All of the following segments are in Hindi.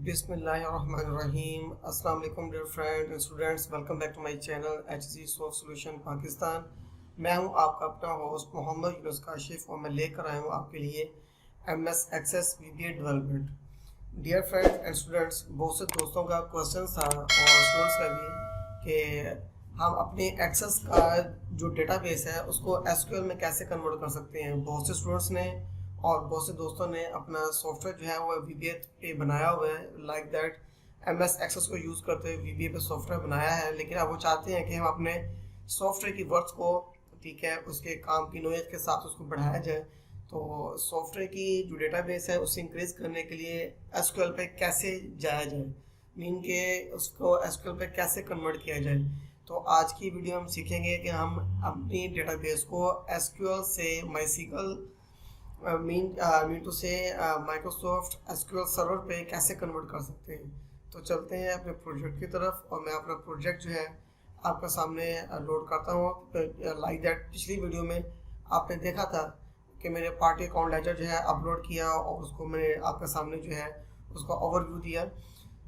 बिस्मिल्लाहिर्रहमानिर्रहीम। अस्सलाम वालेकुम dear friend and students, welcome back to my channel HC soft solution Pakistan. मैं हूं आपका अपना होस्ट मोहम्मद यूनुस काशिफ और मैं लेकर आया हूं आपके लिए MS access VBA development. Dear friends and students, बहुत से दोस्तों का क्वेश्चन था और स्टूडेंट्स का भी कि हम अपने एक्सेस का जो डेटाबेस है उसको SQL में कैसे कन्वर्ट कर सकते हैं। बहुत से स्टूडेंट्स ने और बहुत से दोस्तों ने अपना सॉफ्टवेयर जो है वो VBA पे बनाया हुआ है, लाइक दैट MS एक्सेस को यूज़ करते हुए VBA पे सॉफ्टवेयर बनाया है। लेकिन अब वो चाहते हैं कि हम अपने सॉफ्टवेयर की वर्ड्स को, ठीक है, उसके काम की नोयत के साथ उसको बढ़ाया जाए। तो सॉफ्टवेयर की जो डेटाबेस है उसे इंक्रीज करने के लिए SQL पे कैसे जाया जाए, मीन के उसको SQL पे कैसे कन्वर्ट किया जाए। तो आज की वीडियो हम सीखेंगे कि हम अपनी डेटाबेस को SQL से MySQL मीन टू से माइक्रोसॉफ्ट SQL सर्वर पे कैसे कन्वर्ट कर सकते हैं। तो चलते हैं अपने प्रोजेक्ट की तरफ और मैं अपना प्रोजेक्ट जो है आपके सामने लोड करता हूँ। लाइक दैट पिछली वीडियो में आपने देखा था कि मैंने पार्टी अकाउंट लेजर जो है अपलोड किया और उसको मैंने आपके सामने जो है उसका ओवरव्यू दिया।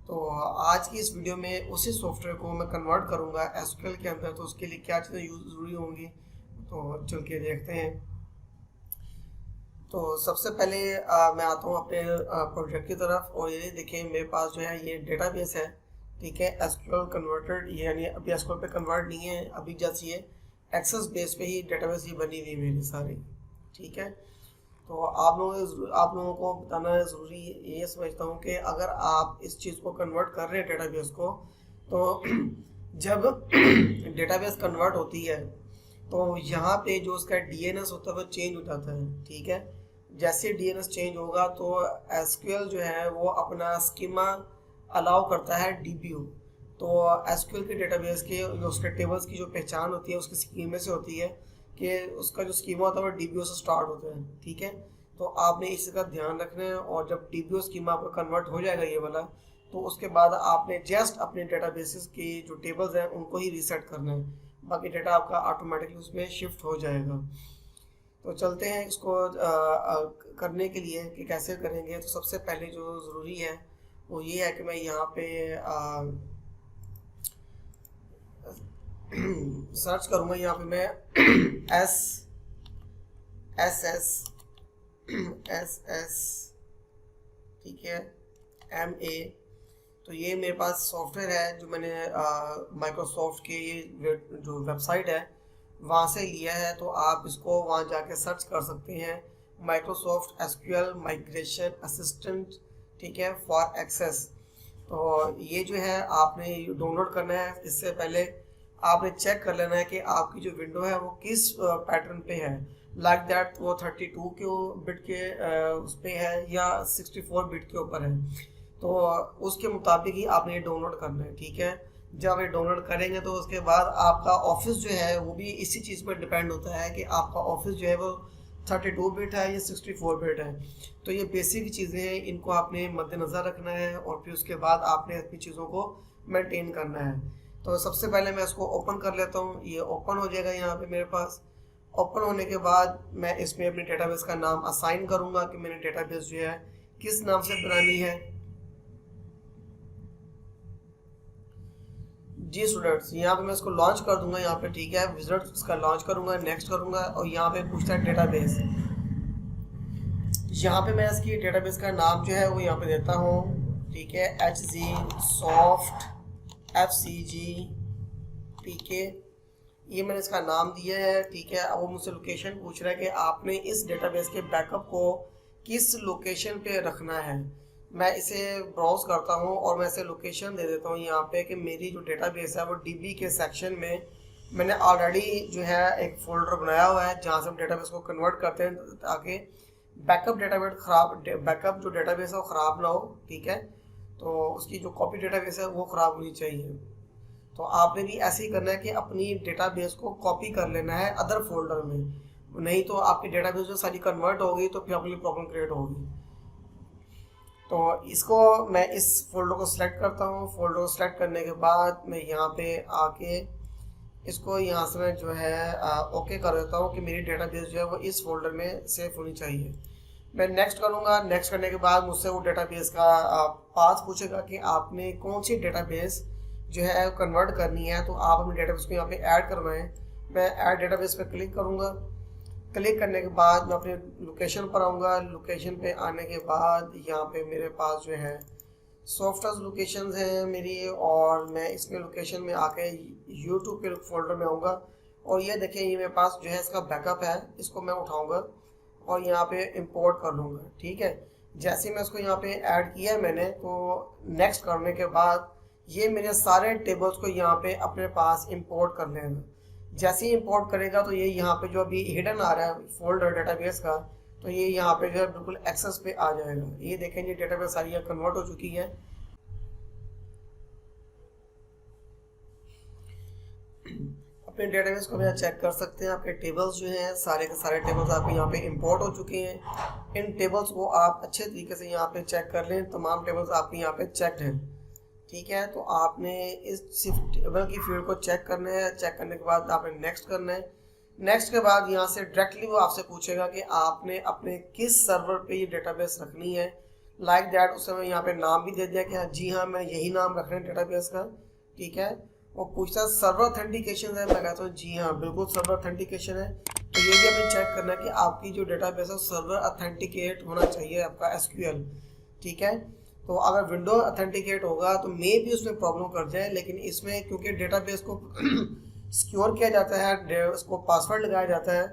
तो आज की इस वीडियो में उसी सॉफ्टवेयर को मैं कन्वर्ट करूँगा SQL के अंदर। तो उसके लिए क्या चीज़ें ज़रूरी होंगी, तो चल के देखते हैं। तो सबसे पहले मैं आता हूँ अपने प्रोजेक्ट की तरफ और ये देखें मेरे पास जो है ये डेटाबेस है, ठीक है, SQL कन्वर्टेड, यानी अभी SQL पे कन्वर्ट नहीं है, अभी जैसे ये एक्सेस बेस पे ही डेटाबेस ही बनी हुई मेरी सारी, ठीक है। तो आप लोगों को बताना ज़रूरी ये समझता हूँ कि अगर आप इस चीज़ को कन्वर्ट कर रहे हैं डेटाबेस को, तो जब डेटाबेस कन्वर्ट होती है तो यहाँ पे जो उसका DNS होता है वो चेंज हो जाता है, ठीक है। जैसे DNS चेंज होगा तो SQL जो है वो अपना स्कीमा अलाउ करता है DBO। तो SQL के डेटाबेस के उसके टेबल्स की जो पहचान होती है उसके स्कीमे से होती है कि उसका जो स्कीमा होता है वो DBO से स्टार्ट होता है, ठीक है। तो आपने इसका ध्यान रखना है और जब DBO स्कीमा आपका कन्वर्ट हो जाएगा ये वाला, तो उसके बाद आपने जस्ट अपने डेटाबेसेस की जो टेबल्स हैं उनको ही रीसेट करना है, बाकी डेटा आपका ऑटोमेटिकली उसमें शिफ्ट हो जाएगा। तो चलते हैं इसको करने के लिए कि कैसे करेंगे। तो सबसे पहले जो ज़रूरी है वो ये है कि मैं यहाँ पे सर्च करूँगा। यहाँ पे मैं एस ठीक है MA। तो ये मेरे पास सॉफ्टवेयर है जो मैंने माइक्रोसॉफ्ट की जो वेबसाइट है वहाँ से लिया है। तो आप इसको वहाँ जाके सर्च कर सकते हैं, माइक्रोसॉफ्ट SQL माइग्रेशन असिस्टेंट, ठीक है, फॉर एक्सेस। तो ये जो है आपने डाउनलोड करना है। इससे पहले आपने चेक कर लेना है कि आपकी जो विंडो है वो किस पैटर्न पे है, लाइक दैट वो 32 के बिट के उस पर है या 64 बिट के ऊपर है। तो उसके मुताबिक ही आपने ये डाउनलोड करना है, ठीक है। जब ये डाउनलोड करेंगे तो उसके बाद आपका ऑफिस जो है वो भी इसी चीज़ पर डिपेंड होता है कि आपका ऑफिस जो है वो 32 बिट है या 64 बिट है। तो ये बेसिक चीज़ें हैं, इनको आपने मद्देनज़र रखना है और फिर उसके बाद आपने अपनी चीज़ों को मेंटेन करना है। तो सबसे पहले मैं इसको ओपन कर लेता हूँ। ये ओपन हो जाएगा यहाँ पे मेरे पास। ओपन होने के बाद मैं इसमें अपने डेटाबेस का नाम असाइन करूँगा कि मैंने डेटाबेस जो है किस नाम से बनानी है। जी स्टूडेंट्स, यहाँ पे मैं इसको लॉन्च कर दूंगा यहाँ पे, ठीक है, विजिट इसका लॉन्च करूंगा, नेक्स्ट करूंगा और यहाँ पे पूछता है डेटाबेस। यहाँ पे मैं इसकी डेटाबेस का नाम जो है वो यहाँ पे देता हूँ, ठीक है, HC सॉफ्ट FCG, ठीक है, ये मैंने इसका नाम दिया है, ठीक है। अब वो मुझसे लोकेशन पूछ रहा है कि आपने इस डेटाबेस के बैकअप को किस लोकेशन पे रखना है। मैं इसे ब्राउज करता हूँ और मैं इसे लोकेशन दे देता हूँ यहाँ पे कि मेरी जो डेटाबेस है वो DB के सेक्शन में मैंने ऑलरेडी जो है एक फ़ोल्डर बनाया हुआ है जहाँ से हम डेटाबेस को कन्वर्ट करते हैं ताकि बैकअप जो डेटाबेस है वो ख़राब ना हो, ठीक है। तो उसकी जो कॉपी डेटाबेस है वो ख़राब होनी चाहिए। तो आपने भी ऐसे ही करना है कि अपनी डेटाबेस को कॉपी कर लेना है अदर फोल्डर में, नहीं तो आपकी डेटाबेस जो सारी कन्वर्ट होगी तो फिर आपके लिए प्रॉब्लम क्रिएट होगी। तो इसको मैं इस फोल्डर को सिलेक्ट करता हूँ। फोल्डर को सिलेक्ट करने के बाद मैं यहाँ पे आके इसको यहाँ से मैं जो है ओके कर देता हूँ कि मेरी डेटाबेस जो है वो इस फोल्डर में सेव होनी चाहिए। मैं नेक्स्ट करूँगा। नेक्स्ट करने के बाद मुझसे वो डेटाबेस का पाथ पूछेगा कि आपने कौन सी डेटाबेस जो है कन्वर्ट करनी है, तो आप अपने डेटाबेस को यहाँ पे ऐड करवाएं। मैं ऐड डेटाबेस पे क्लिक करूँगा। क्लिक करने के बाद मैं अपने लोकेशन पर आऊँगा। लोकेशन पे आने के बाद यहाँ पे मेरे पास जो है सॉफ्टवेयर लोकेशंस हैं मेरी, और मैं इसमें लोकेशन में आके यूट्यूब के फोल्डर में आऊँगा और ये देखें ये मेरे पास जो है इसका बैकअप है, इसको मैं उठाऊँगा और यहाँ पे इंपोर्ट कर लूँगा। ठीक है, जैसे मैं इसको यहाँ पे ऐड किया है मैंने, तो नेक्स्ट करने के बाद ये मेरे सारे टेबल्स को यहाँ पे अपने पास इंपोर्ट कर लेगा। जैसे ही इंपोर्ट करेगा तो ये यहाँ पे जो अभी हिडन आ रहा है फोल्डर डेटाबेस का, तो ये यहाँ पे जो है बिल्कुल एक्सेस पे आ जाएगा। ये देखें ये डेटाबेस सारी यहाँ कन्वर्ट हो चुकी है। अपने डेटाबेस को भी चेक कर सकते हैं। आपके टेबल्स जो हैं सारे के सारे टेबल्स आपके यहाँ पे इंपोर्ट हो चुके हैं। इन टेबल्स को आप अच्छे तरीके से यहाँ पे चेक कर लें। तमाम टेबल्स आपके यहाँ पे चेक्ड हैं। ठीक है, तो आपने इस सिर्फ टेबल की फील्ड को चेक करना है। चेक करने के बाद आपने नेक्स्ट करना है। नेक्स्ट के बाद यहाँ से डायरेक्टली वो आपसे पूछेगा कि आपने अपने किस सर्वर पे ये डेटाबेस रखनी है। लाइक दैट उस समय यहाँ पे नाम भी दे दिया कि हाँ जी हाँ मैं यही नाम रखना है डेटाबेस का। ठीक है, वो पूछता है सर्वर ऑथेंटिकेशन है, मैं कहता हूँ जी हाँ बिल्कुल सर्वर ऑथेंटिकेशन है। तो ये भी हमें चेक करना है कि आपकी जो डेटाबेस है सर्वर ऑथेंटिकेट होना चाहिए, आपका एसक्यूएल। ठीक है, तो अगर विंडो ऑथेंटिकेट होगा तो मे भी उसमें प्रॉब्लम कर जाए, लेकिन इसमें क्योंकि डेटाबेस को सिक्योर किया जाता है, उसको पासवर्ड लगाया जाता है,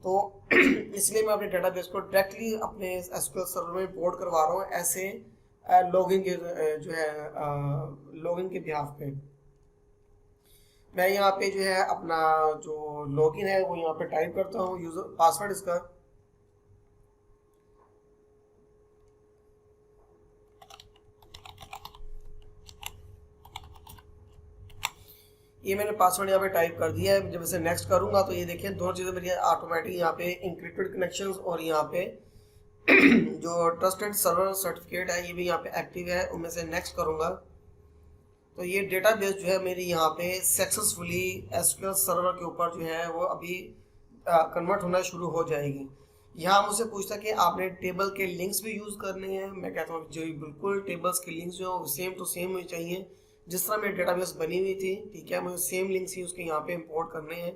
तो इसलिए मैं अपने डेटाबेस को डायरेक्टली अपने एसक्यूएल सर्वर में इंपोर्ट करवा रहा हूँ ऐसे लॉगिन के जो है लॉगिन के बिहाफ पे। मैं यहाँ पे जो है अपना जो लॉगिन है वो यहाँ पे टाइप करता हूँ, यूजर पासवर्ड इसका। ये मैंने पासवर्ड यहाँ पे टाइप कर दिया है। जब इसे नेक्स्ट करूँगा तो ये देखिए दोनों चीज़ें मेरी ऑटोमेटिक यहाँ पे इंक्रिप्टेड कनेक्शंस और यहाँ पे जो ट्रस्टेड सर्वर सर्टिफिकेट है ये भी यहाँ पे एक्टिव है। उनमें से नेक्स्ट करूँगा तो ये डेटाबेस जो है मेरी यहाँ पे सक्सेसफुली एसक्यूएल सर्वर के ऊपर जो है वो अभी कन्वर्ट होना शुरू हो जाएगी। यहाँ मुझसे पूछता कि आपने टेबल के लिंक्स भी यूज़ करने हैं। मैं कहता हूँ जो बिल्कुल टेबल्स के लिंक्स जो है सेम टू सेम होनी चाहिए जिस तरह मेरी डेटाबेस बनी हुई थी। ठीक है, मुझे सेम लिंक्स ही उसके यहाँ पे इंपोर्ट करने हैं।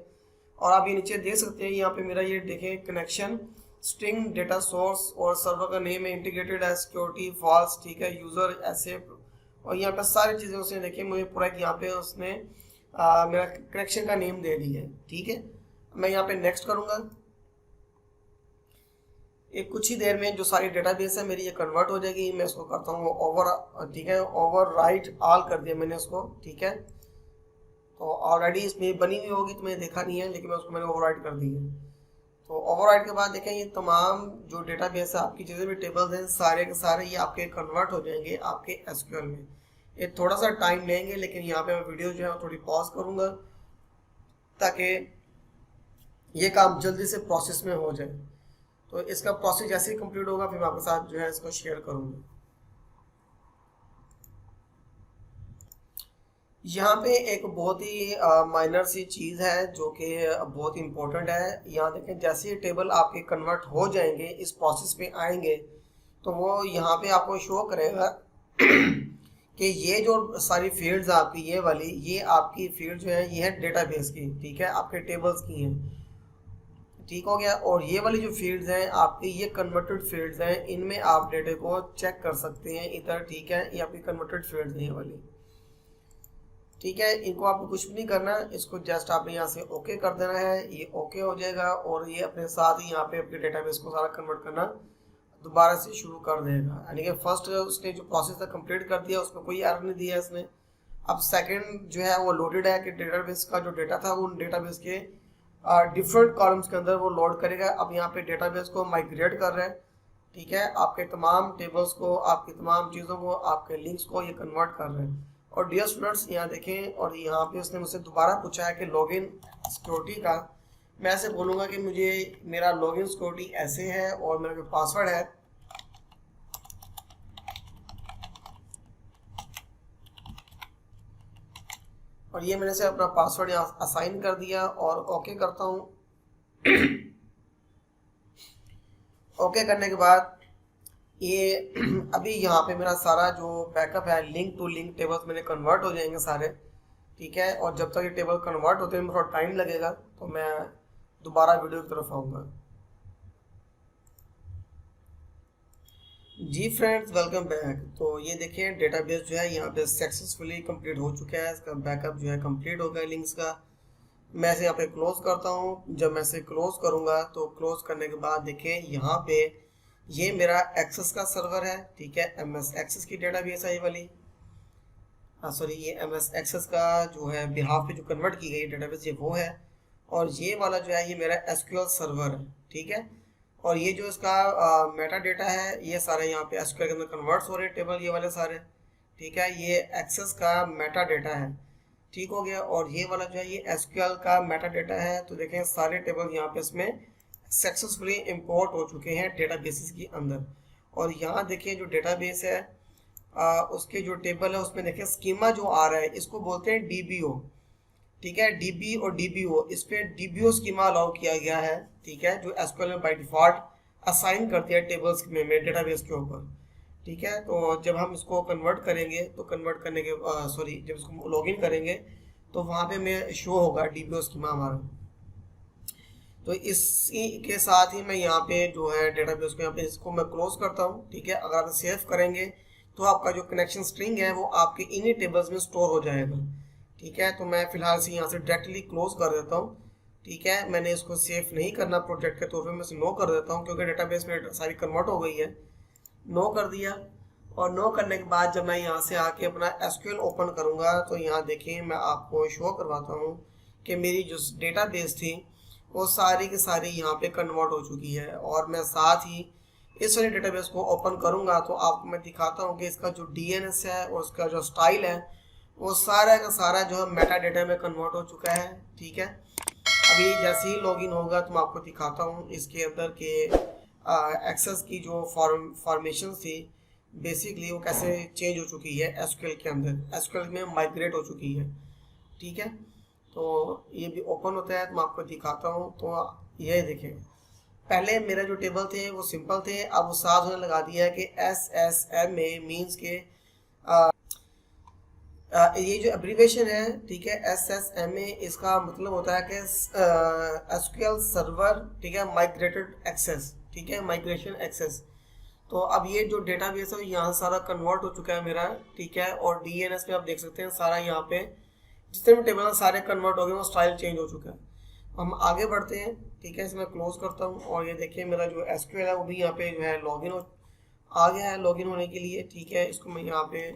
और आप ये नीचे देख सकते हैं यहाँ पे मेरा ये देखें कनेक्शन स्ट्रिंग डेटा सोर्स और सर्वर का नेम है इंटीग्रेटेड है सिक्योरिटी फॉल्स। ठीक है, यूज़र ऐसे और यहाँ पे सारी चीज़ें उसने देखिए मुझे पूरा यहाँ पे उसने मेरा कनेक्शन का नेम दे दिया है। ठीक है, मैं यहाँ पे नेक्स्ट करूँगा। एक कुछ ही देर में जो सारी डेटाबेस है मेरी ये कन्वर्ट हो जाएगी। मैं इसको करता हूँ ओवर। ठीक है, ओवर राइट ऑल कर दिया मैंने इसको। ठीक है, तो ऑलरेडी इसमें बनी हुई होगी तो मैंने देखा नहीं है, लेकिन मैं उसको मैंने ओवरराइट कर दी है। तो ओवरराइट के बाद देखें ये तमाम जो डेटाबेस है आपकी जितने भी टेबल्स हैं सारे के सारे ये आपके कन्वर्ट हो जाएंगे आपके एसक्यूएल में। ये थोड़ा सा टाइम लेंगे, लेकिन यहाँ पे मैं वीडियो जो है थोड़ी पॉज करूँगा ताकि ये काम जल्दी से प्रोसेस में हो जाए। तो इसका प्रोसेस जैसे ही कंप्लीट होगा फिर मैं आपके साथ जो है इसको शेयर करूँगा। यहाँ पे एक बहुत ही माइनर सी चीज़ है जो कि बहुत इम्पोर्टेंट है। यहाँ देखें जैसे ये टेबल आपके कन्वर्ट हो जाएंगे इस प्रोसेस पे आएंगे तो वो यहाँ पे आपको शो करेगा कि ये जो सारी फील्ड्स आपकी ये वाली ये आपकी फील्ड जो है ये है डेटाबेस की। ठीक है, आपके टेबल्स की हैं। ठीक हो गया, और ये वाली जो फील्ड्स हैं आपकी ये कन्वर्टेड फील्ड्स हैं, इनमें आप डेटा को चेक कर सकते हैं इधर। ठीक है, ये आपकी कन्वर्टेड फील्ड्स हैं ये वाली। ठीक है, इनको आपको कुछ भी नहीं करना, इसको जस्ट आपने यहाँ से ओके कर देना है। ये ओके हो जाएगा और ये अपने साथ ही यहाँ पे अपने डेटाबेस को सारा कन्वर्ट करना दोबारा से शुरू कर देगा। यानी कि फर्स्ट उसने जो प्रोसेस था कंप्लीट कर दिया, उसमें कोई एरर नहीं दिया इसने। अब सेकंड जो है वो लोडेड है कि डेटाबेस का जो डेटा था वो उन डेटाबेस के डिफरेंट कॉलम्स के अंदर वो लोड करेगा। अब यहाँ पे डेटाबेस को माइग्रेट कर रहा है। ठीक है, आपके तमाम टेबल्स को आपकी तमाम चीज़ों को आपके लिंक्स को ये कन्वर्ट कर रहे हैं। और डियर स्टूडेंट्स यहाँ देखें, और यहाँ पे उसने मुझसे दोबारा पूछा है कि लॉगिन सिक्योरिटी का। मैं ऐसे बोलूँगा कि मुझे मेरा लॉगिन सिक्योरिटी ऐसे है और मेरा जो पासवर्ड है और ये मैंने से अपना पासवर्ड यहाँ असाइन कर दिया और ओके करता हूँ। ओके करने के बाद ये अभी यहाँ पे मेरा सारा जो बैकअप है लिंक टू लिंक टेबल्स मेरे कन्वर्ट हो जाएंगे सारे, ठीक है। और जब तक ये टेबल कन्वर्ट होते हैं थोड़ा टाइम लगेगा, तो मैं दोबारा वीडियो की तरफ आऊँगा। जी फ्रेंड्स, वेलकम बैक। तो ये देखिए डेटाबेस जो है यहाँ पे सक्सेसफुली कंप्लीट हो चुका है, इसका बैकअप जो है कंप्लीट हो गया लिंक्स का। मैं इसे यहाँ पे क्लोज करता हूँ। जब मैं इसे क्लोज करूँगा तो क्लोज करने के बाद देखिए यहाँ पे ये मेरा एक्सेस का सर्वर है, ठीक है। MS एक्सेस की डेटाबेस है ये वाली, सॉरी ये MS एक्सेस का जो है बिहाफ पे जो कन्वर्ट की गई डेटाबेस ये वो है। और ये वाला जो है ये मेरा SQL सर्वर है, ठीक है। और ये जो इसका मेटा डेटा है ये सारे यहाँ पे SQL के अंदर कन्वर्ट्स हो रहे हैं टेबल ये वाले सारे, ठीक है। ये एक्सेस का मेटा डेटा है, ठीक हो गया। और ये वाला जो है ये SQL का मेटा डेटा है। तो देखें सारे टेबल यहाँ पे इसमें सक्सेसफुली इंपोर्ट हो चुके हैं डेटाबेसेस के अंदर। और यहाँ देखिए जो डेटाबेस है उसके जो टेबल है उसमें देखिए स्कीमा जो आ रहा है इसको बोलते हैं DBO, ठीक है। DB और DBO, इस पे DBO स्कीमा अलाउ किया गया है, ठीक है, जो SQL में बाय डिफॉल्ट असाइन करती है टेबल्स में डेटाबेस के ऊपर, ठीक है। तो जब हम इसको कन्वर्ट करेंगे तो कन्वर्ट करने के सॉरी जब इसको लॉगिन करेंगे तो वहाँ पे मैं शो होगा DBO स्कीमा हमारा। तो इसी के साथ ही मैं यहाँ पे जो है डेटाबेस को यहाँ पे इसको मैं क्लोज करता हूँ, ठीक है। अगर आप सेव करेंगे तो आपका जो कनेक्शन स्ट्रिंग है वो आपके इन्हीं टेबल्स में स्टोर हो जाएगा, ठीक है। तो मैं फिलहाल से यहाँ से डायरेक्टली क्लोज कर देता हूँ, ठीक है। मैंने इसको सेव नहीं करना प्रोजेक्ट के तौर पे, मैं इसे नो कर देता हूँ क्योंकि डेटाबेस में सारी कन्वर्ट हो गई है। नो कर दिया। और नो करने के बाद जब मैं यहाँ से आके अपना SQL ओपन करूँगा तो यहाँ देखिए मैं आपको शो करवाता हूँ कि मेरी जो डेटाबेस थी वो सारी की सारी यहाँ पे कन्वर्ट हो चुकी है। और मैं साथ ही इस वाले डेटाबेस को ओपन करूँगा तो आपको मैं दिखाता हूँ कि इसका जो DNS है और उसका जो स्टाइल है वो सारा का सारा जो है मेटा डेटा में कन्वर्ट हो चुका है, ठीक है। अभी जैसे ही लॉगिन होगा तो मैं आपको दिखाता हूँ इसके अंदर के एक्सेस की जो फॉर्मेशन थी बेसिकली वो कैसे चेंज हो चुकी है SQL के अंदर, SQL में माइग्रेट हो चुकी है, ठीक है। तो ये भी ओपन होता है तो मैं आपको दिखाता हूँ। तो ये देखें पहले मेरे जो टेबल थे वो सिंपल थे, अब वो साथ होने लगा दिया है कि SSMA मीन्स के ये जो एब्रीवेशन है, ठीक है, SSMA इसका मतलब होता है कि SQL सर्वर, ठीक है, माइग्रेटेड एक्सेस, ठीक है, माइग्रेशन एक्सेस। तो अब ये जो डेटाबेस है यहाँ सारा कन्वर्ट हो चुका है मेरा, ठीक है। और DNS में आप देख सकते हैं सारा यहाँ पे जितने भी टेबल सारे कन्वर्ट हो गए, वो स्टाइल चेंज हो चुका है। हम आगे बढ़ते हैं, ठीक है। इसे मैं क्लोज करता हूँ और ये देखिए मेरा जो SQL है वो भी यहाँ पे जो है लॉगिन हो आ गया है लॉगिन होने के लिए, ठीक है। इसको मैं यहाँ पे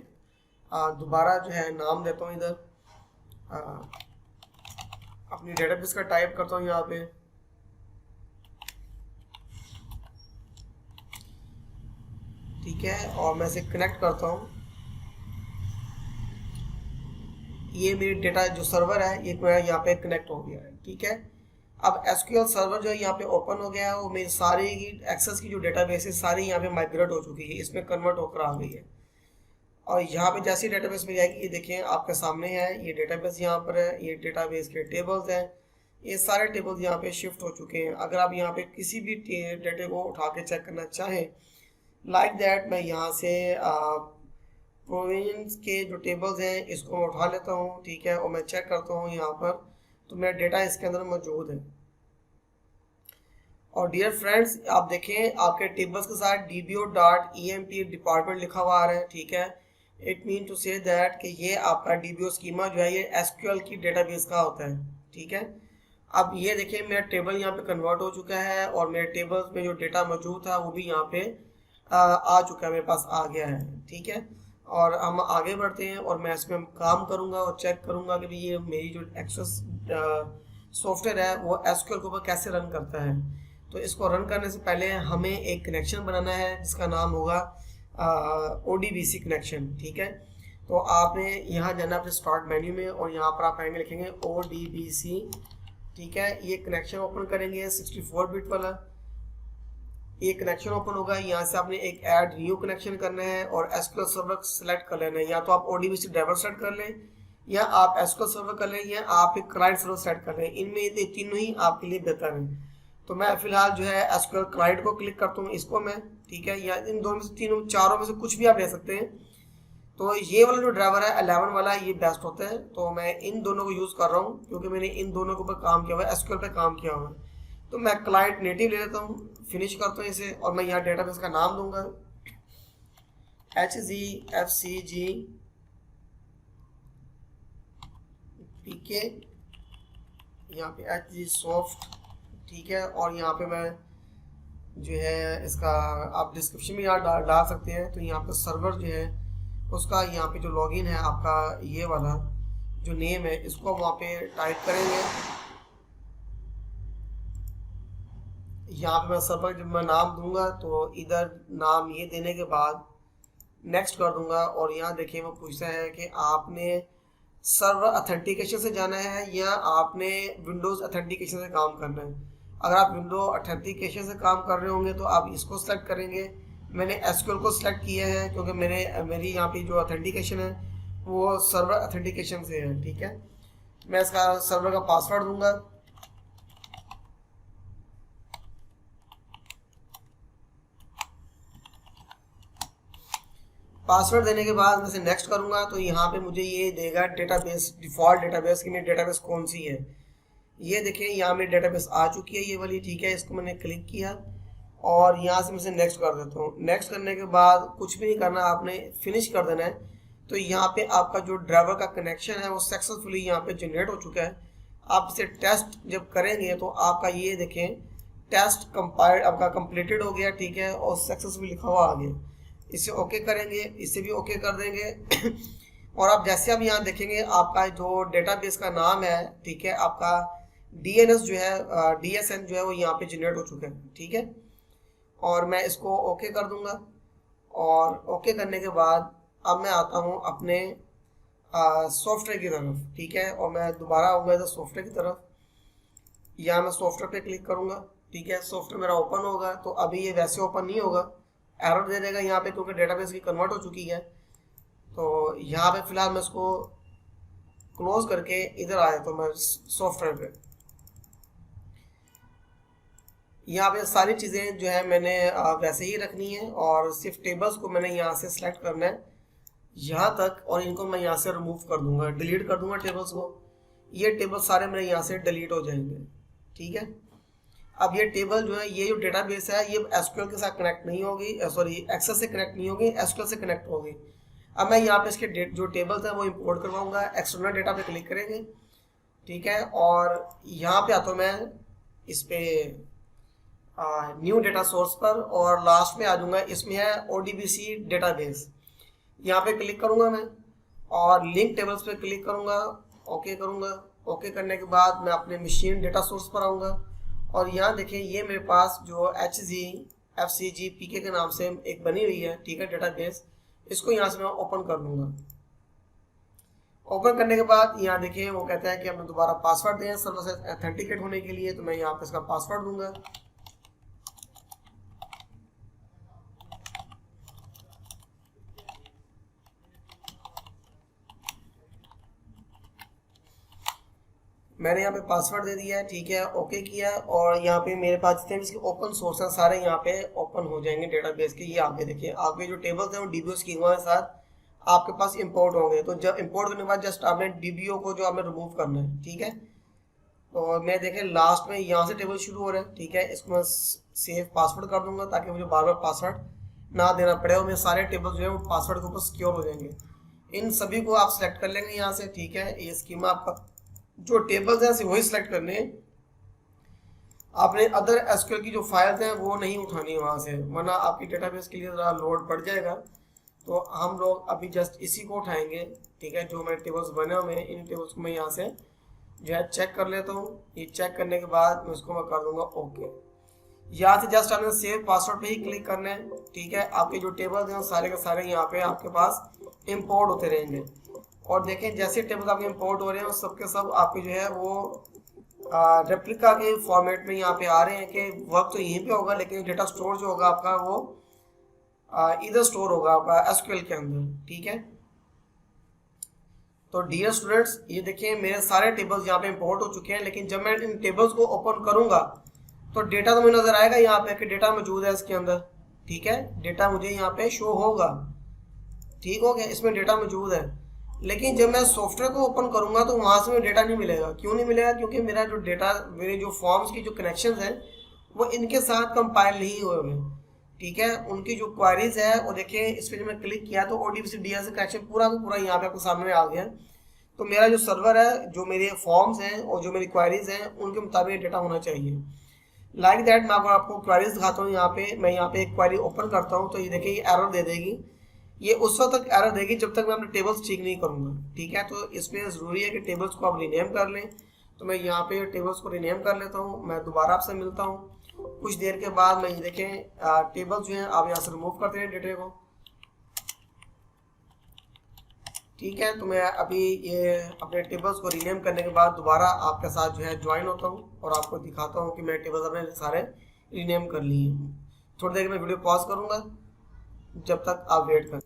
दोबारा जो है नाम देता हूँ, इधर अपनी डेटाबेस का टाइप करता हूँ यहाँ पे, ठीक है। और मैं इसे कनेक्ट करता हूँ। ये मेरी डेटा जो सर्वर है ये मेरा यहाँ पे कनेक्ट हो गया है, ठीक है। अब SQL सर्वर जो है यहाँ पे ओपन हो गया है, वो मेरी सारी एक्सेस की जो डेटाबेस है सारी यहाँ पे माइग्रेट हो चुकी है, इसमें कन्वर्ट होकर आ गई है। और यहाँ पे जैसी डेटाबेस मिल जाएगी, ये देखें आपके सामने है, ये डेटाबेस यहाँ पर है, ये डेटाबेस के टेबल्स हैं, ये सारे टेबल्स यहाँ पे शिफ्ट हो चुके हैं। अगर आप यहाँ पे किसी भी डेटे को उठा के चेक करना चाहें लाइक दैट, मैं यहाँ से प्रोविजंस के जो टेबल्स हैं इसको मैं उठा लेता हूँ, ठीक है। और मैं चेक करता हूँ यहाँ पर तो मेरा डेटा इसके अंदर मौजूद है। और डियर फ्रेंड्स आप देखें आपके टेबल्स के साथ dbo.emp डिपार्टमेंट लिखा हुआ आ रहा है, ठीक है। It mean to say that कि ये आपका DBO स्कीमा जो है ये SQL की डेटाबेस का होता है, ठीक है। अब ये देखिए मेरा टेबल यहाँ पे कन्वर्ट हो चुका है और मेरे टेबल्स में जो डेटा मौजूद था वो भी यहाँ पे आ चुका है, मेरे पास आ गया है, ठीक है। और हम आगे बढ़ते हैं और मैं इसमें काम करूँगा और चेक करूँगा कि ये मेरी जो एक्सेस सॉफ्टवेयर है वो SQL के ऊपर कैसे रन करता है। तो इसको रन करने से पहले हमें एक कनेक्शन बनाना है जिसका नाम होगा ODBC कनेक्शन, ठीक है। तो आपने यहाँ जाना अपने स्टार्ट मेन्यू में और यहाँ पर आप आएंगे लिखेंगे ODBC, ठीक है। ये कनेक्शन ओपन करेंगे 64 बिट वाला, ये कनेक्शन ओपन होगा। यहाँ से आपने एक ऐड न्यू कनेक्शन करना है और SQL सर्वर सेलेक्ट कर लेना है। या तो आप ODBC ड्राइवर सेट कर लें या आप SQL सर्वर कर लें या आप एक क्लाइंट सर्वर सेट कर लें, इनमें ये तीनों ही आपके लिए बेहतर है। तो मैं फिलहाल जो है एसक्यूएल क्लाइंट को क्लिक करता हूँ, इसको मैं, ठीक है, या इन दोनों में से तीनों चारों में से कुछ भी आप ले सकते हैं। तो ये वाला जो ड्राइवर है 11 वाला, ये बेस्ट होता है। तो मैं इन दोनों को यूज़ कर रहा हूँ क्योंकि मैंने इन दोनों के ऊपर काम किया हुआ है, एसक्यूएल पे काम किया हुआ है। तो मैं क्लाइंट नेटिव ले लेता हूँ, फिनिश करता हूँ इसे, और मैं यहाँ डेटाबेस का नाम दूंगा HZFCG PK, यहाँ पे HZ Soft, ठीक है। और यहाँ पे मैं जो है इसका आप डिस्क्रिप्शन में यहाँ डाल सकते हैं। तो यहाँ पे सर्वर जो है उसका यहाँ पे जो लॉगिन है आपका, ये वाला जो नेम है, इसको वहाँ पे टाइप करेंगे। यहाँ पे मैं सर्वर जब मैं नाम दूंगा तो इधर नाम ये देने के बाद नेक्स्ट कर दूंगा, और यहाँ देखिए वो पूछता है कि आपने सर्वर अथेंटिकेशन से जाना है या आपने विंडोज़ अथेंटिकेशन से काम करना है। अगर आप विंडो अथेंटिकेशन से काम कर रहे होंगे तो आप इसको सेलेक्ट करेंगे। मैंने एसक्यूएल को सिलेक्ट किया है क्योंकि मेरी यहाँ पे जो अथेंटिकेशन है वो सर्वर अथेंटिकेशन से है, ठीक है। मैं इसका सर्वर का पासवर्ड दूंगा। पासवर्ड देने के बाद मैं इसे नेक्स्ट करूंगा तो यहाँ पे मुझे ये देगा डेटाबेस, डिफ़ॉल्ट डेटाबेस की मेरी डेटाबेस कौन सी है। ये देखिए यहाँ मेरी डेटाबेस आ चुकी है, ये वाली, ठीक है। इसको मैंने क्लिक किया और यहाँ से मैं इसे नेक्स्ट कर देता हूँ। नेक्स्ट करने के बाद कुछ भी नहीं करना, आपने फिनिश कर देना है। तो यहाँ पे आपका जो ड्राइवर का कनेक्शन है वो सक्सेसफुली यहाँ पे जनरेट हो चुका है। आप इसे टेस्ट जब करेंगे तो आपका ये देखें टेस्ट कंपाइल्ड आपका कंप्लीटेड हो गया, ठीक है, और सक्सेसफुल लिखा हुआ आ गया। इसे ओके करेंगे, इसे भी ओके कर देंगे और आप जैसे आप यहाँ देखेंगे आपका जो डेटाबेस का नाम है, ठीक है, आपका DNS जो है DSN जो है वो यहाँ पे जनरेट हो चुका है, ठीक है। और मैं इसको ओके कर दूंगा, और ओके करने के बाद अब मैं आता हूँ अपने सॉफ्टवेयर की तरफ, ठीक है। और मैं दोबारा आऊँगा इधर सॉफ्टवेयर की तरफ, यहाँ मैं सॉफ्टवेयर पे क्लिक करूँगा, ठीक है। सॉफ्टवेयर मेरा ओपन होगा। तो अभी ये वैसे ओपन नहीं होगा, एरर दे देगा यहाँ पे क्योंकि डेटाबेस की कन्वर्ट हो चुकी है। तो यहाँ पे फिलहाल मैं इसको क्लोज करके इधर आया तो मैं सॉफ्टवेयर पे, यहाँ पे सारी चीज़ें जो है मैंने वैसे ही रखनी है, और सिर्फ टेबल्स को मैंने यहाँ से सिलेक्ट करना है यहाँ तक, और इनको मैं यहाँ से रिमूव कर दूंगा, डिलीट कर दूंगा टेबल्स को। ये टेबल सारे मेरे यहाँ से डिलीट हो जाएंगे, ठीक है। अब ये टेबल जो है, ये जो डेटाबेस है, ये एसक्यूएल के साथ कनेक्ट नहीं होगी, सॉरी एक्सेस से कनेक्ट नहीं होगी, एसक्यूएल से कनेक्ट होगी। अब मैं यहाँ पे इसके जो टेबल्स है वो इंपोर्ट करवाऊंगा। एक्सटर्नल डेटा पे क्लिक करेंगे, ठीक है, और यहाँ पे आता हूँ मैं इस पे न्यू डेटा सोर्स पर, और लास्ट में आ जाऊँगा, इसमें है ODBC डेटाबेस। यहाँ पे क्लिक करूँगा मैं और लिंक टेबल्स पे क्लिक करूँगा, ओके करूँगा। ओके करने के बाद मैं अपने मशीन डेटा सोर्स पर आऊँगा, और यहाँ देखें ये मेरे पास जो HZFCG PK के नाम से एक बनी हुई है, ठीक है, डेटाबेस। इसको यहाँ से मैं ओपन कर लूँगा। ओपन करने के बाद यहाँ देखिए वो कहता है कि हमें दोबारा पासवर्ड दें सर्वर से ऑथेंटिकेट होने के लिए। तो मैं यहाँ पे इसका पासवर्ड दूंगा। मैंने यहाँ पे पासवर्ड दे दिया है, ठीक है, ओके किया। और यहाँ पे मेरे पास जितने भी इसके ओपन सोर्स हैं सारे यहाँ पे ओपन हो जाएंगे डेटाबेस के। ये आगे देखिए, आगे जो टेबल्स हैं वो DBO स्कीमा के साथ आपके पास इंपोर्ट होंगे। तो जब इंपोर्ट करने के बाद जस्ट आपने DBO को जो आपने रिमूव करना है, ठीक है। तो मैं देखें लास्ट में यहाँ से टेबल शुरू हो रहे हैं, ठीक है। इसको मैं सेव पासवर्ड कर दूंगा ताकि मुझे बार बार पासवर्ड ना देना पड़े, और मेरे सारे टेबल जो है वो पासवर्ड के ऊपर सिक्योर हो जाएंगे। इन सभी को आप सेलेक्ट कर लेंगे यहाँ से, ठीक है। ये स्कीमा आपका जो टेबल्स हैं वही सिलेक्ट करने हैं, आपने अदर एसक्यूएल की जो फाइल्स हैं वो नहीं उठानी है वहाँ से, वरना आपकी डेटाबेस के लिए ज़रा लोड बढ़ जाएगा। तो हम लोग अभी जस्ट इसी को उठाएंगे, ठीक है। जो मेरे टेबल्स बने हुए हैं इन टेबल्स को मैं यहाँ से जो है चेक कर लेता हूँ। ये चेक करने के बाद मैं उसको मैं कर दूंगा ओके। यहाँ से जस्ट आपने सेव पासवर्ड पे ही क्लिक करना है, ठीक है। आपके जो टेबल्स हैं सारे के सारे यहाँ पे आपके पास इम्पोर्ट होते रहेंगे। और देखें जैसे टेबल्स आपके इंपोर्ट हो रहे हैं सबके सब आपके जो है वो रेप्लिका के फॉर्मेट में यहाँ पे आ रहे हैं कि वर्क तो यहीं पे होगा, लेकिन डेटा स्टोर जो होगा आपका वो इधर स्टोर होगा आपका एसक्यूएल के अंदर, ठीक है। तो डियर स्टूडेंट्स, ये देखिए मेरे सारे टेबल्स यहाँ पे इंपोर्ट हो चुके हैं, लेकिन जब मैं इन टेबल्स को ओपन करूँगा तो डेटा तो मुझे नज़र आएगा यहाँ पे कि डेटा मौजूद है इसके अंदर, ठीक है, डेटा मुझे यहाँ पे शो होगा, ठीक हो गया, इसमें डेटा मौजूद है। लेकिन जब मैं सॉफ्टवेयर को ओपन करूँगा तो वहाँ से मुझे डेटा नहीं मिलेगा। क्यों नहीं मिलेगा? क्योंकि मेरा जो डेटा, मेरे जो फॉर्म्स की जो कनेक्शन हैं वो इनके साथ कंपाइल नहीं हुए हुए, ठीक है। उनकी जो क्वारीज है वो देखिए, इस पर जब मैं क्लिक किया तो ODBC DL से कनेक्शन पूरा का पूरा यहाँ पे आपको सामने आ गया। तो मेरा जो सर्वर है, जो मेरे फॉर्म्स हैं और जो मेरी क्वारीज हैं, उनके मुताबिक डेटा होना चाहिए। लाइक दैट मैं आपको क्वारीज दिखाता हूँ। यहाँ पे मैं यहाँ पे एक क्वारी ओपन करता हूँ तो ये देखिए ये एरर दे देगी। ये उस वक्त तक एरर देगी जब तक मैं अपने टेबल्स ठीक नहीं करूँगा, ठीक है। तो इसमें ज़रूरी है कि टेबल्स को आप रीनेम कर लें। तो मैं यहाँ पे टेबल्स को रीनेम कर लेता हूँ। मैं दोबारा आपसे मिलता हूँ कुछ देर के बाद। मैं ये देखें टेबल्स जो हैं आप यहाँ से रिमूव करते हैं डेटा को, ठीक है। तो मैं अभी ये अपने टेबल्स को रीनेम करने के बाद दोबारा आपके साथ जो है ज्वाइन होता हूँ और आपको दिखाता हूँ कि मैं टेबल्स अपने सारे रीनेम कर लिए हैं। थोड़ी देर में वीडियो पॉज करूँगा, जब तक आप वेट करें।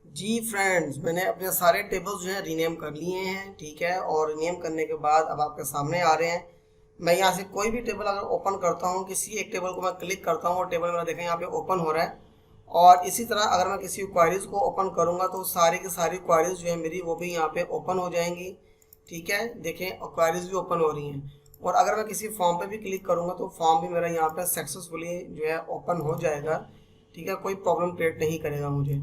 जी फ्रेंड्स, मैंने अपने सारे टेबल्स जो है रीनेम कर लिए हैं, ठीक है। और रीनेम करने के बाद अब आपके सामने आ रहे हैं। मैं यहाँ से कोई भी टेबल अगर ओपन करता हूँ, किसी एक टेबल को मैं क्लिक करता हूँ और टेबल मेरा देखें यहाँ पे ओपन हो रहा है। और इसी तरह अगर मैं किसी क्वारीज को ओपन करूँगा तो सारी की सारी क्वारीज जो है मेरी वो भी यहाँ पे ओपन हो जाएंगी, ठीक है। देखें और क्वारीज भी ओपन हो रही हैं। और अगर मैं किसी फॉर्म पे भी क्लिक करूँगा तो फॉर्म भी मेरा यहाँ पे सक्सेसफुली जो है ओपन हो जाएगा, ठीक है। कोई प्रॉब्लम क्रिएट नहीं करेगा मुझे।